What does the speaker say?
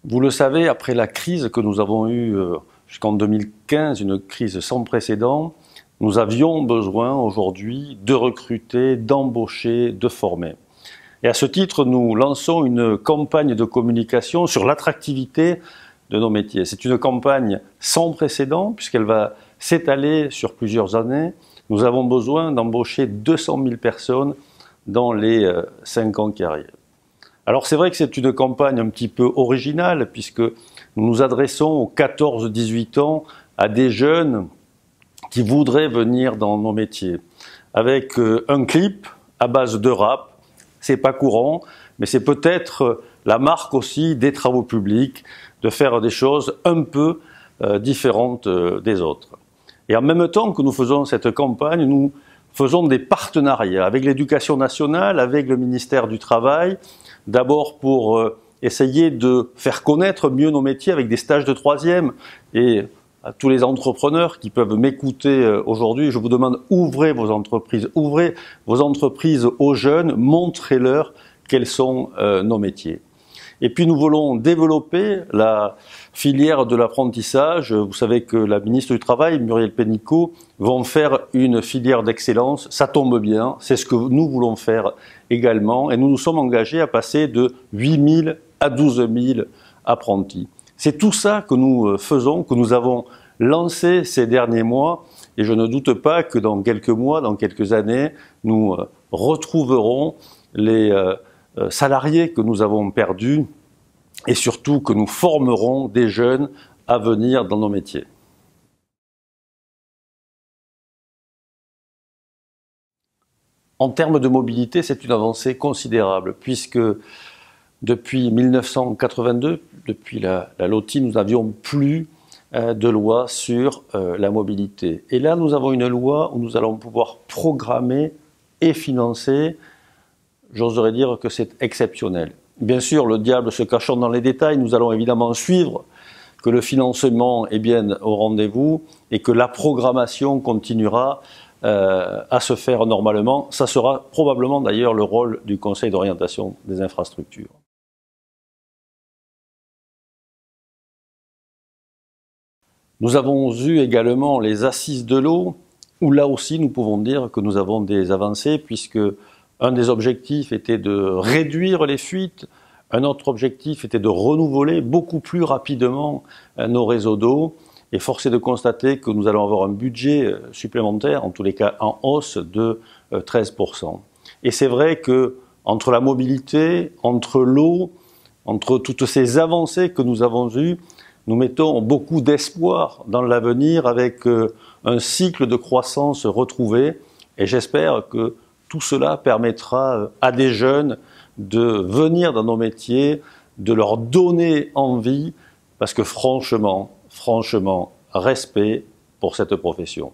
Vous le savez, après la crise que nous avons eue jusqu'en 2015, une crise sans précédent, nous avions besoin aujourd'hui de recruter, d'embaucher, de former. Et à ce titre, nous lançons une campagne de communication sur l'attractivité de nos métiers. C'est une campagne sans précédent puisqu'elle va s'étaler sur plusieurs années. Nous avons besoin d'embaucher 200 000 personnes dans les 5 ans qui arrivent. Alors c'est vrai que c'est une campagne un petit peu originale puisque nous nous adressons aux 14-18 ans à des jeunes qui voudraient venir dans nos métiers. Avec un clip à base de rap, c'est pas courant, mais c'est peut-être la marque aussi des travaux publics de faire des choses un peu différentes des autres. Et en même temps que nous faisons cette campagne, nous faisons des partenariats avec l'Éducation nationale, avec le ministère du Travail, d'abord pour essayer de faire connaître mieux nos métiers avec des stages de troisième. Et à tous les entrepreneurs qui peuvent m'écouter aujourd'hui, je vous demande, ouvrez vos entreprises aux jeunes, montrez-leur quels sont nos métiers. Et puis nous voulons développer la filière de l'apprentissage. Vous savez que la ministre du Travail, Muriel Pénicaud, vont faire une filière d'excellence. Ça tombe bien, c'est ce que nous voulons faire également. Et nous nous sommes engagés à passer de 8 000 à 12 000 apprentis. C'est tout ça que nous faisons, que nous avons lancé ces derniers mois. Et je ne doute pas que dans quelques mois, dans quelques années, nous retrouverons les salariés que nous avons perdus et surtout que nous formerons des jeunes à venir dans nos métiers. En termes de mobilité, c'est une avancée considérable puisque depuis 1982, depuis la LOTI, nous n'avions plus de loi sur la mobilité. Et là, nous avons une loi où nous allons pouvoir programmer et financer. J'oserais dire que c'est exceptionnel. Bien sûr, le diable se cachant dans les détails, nous allons évidemment suivre que le financement est bien au rendez-vous et que la programmation continuera à se faire normalement. Ça sera probablement d'ailleurs le rôle du Conseil d'orientation des infrastructures. Nous avons eu également les assises de l'eau, où là aussi nous pouvons dire que nous avons des avancées puisque un des objectifs était de réduire les fuites, un autre objectif était de renouveler beaucoup plus rapidement nos réseaux d'eau. Et force est de constater que nous allons avoir un budget supplémentaire, en tous les cas en hausse de 13%. Et c'est vrai que entre la mobilité, entre l'eau, entre toutes ces avancées que nous avons eues, nous mettons beaucoup d'espoir dans l'avenir avec un cycle de croissance retrouvé. Et j'espère que tout cela permettra à des jeunes de venir dans nos métiers, de leur donner envie, parce que franchement, respect pour cette profession.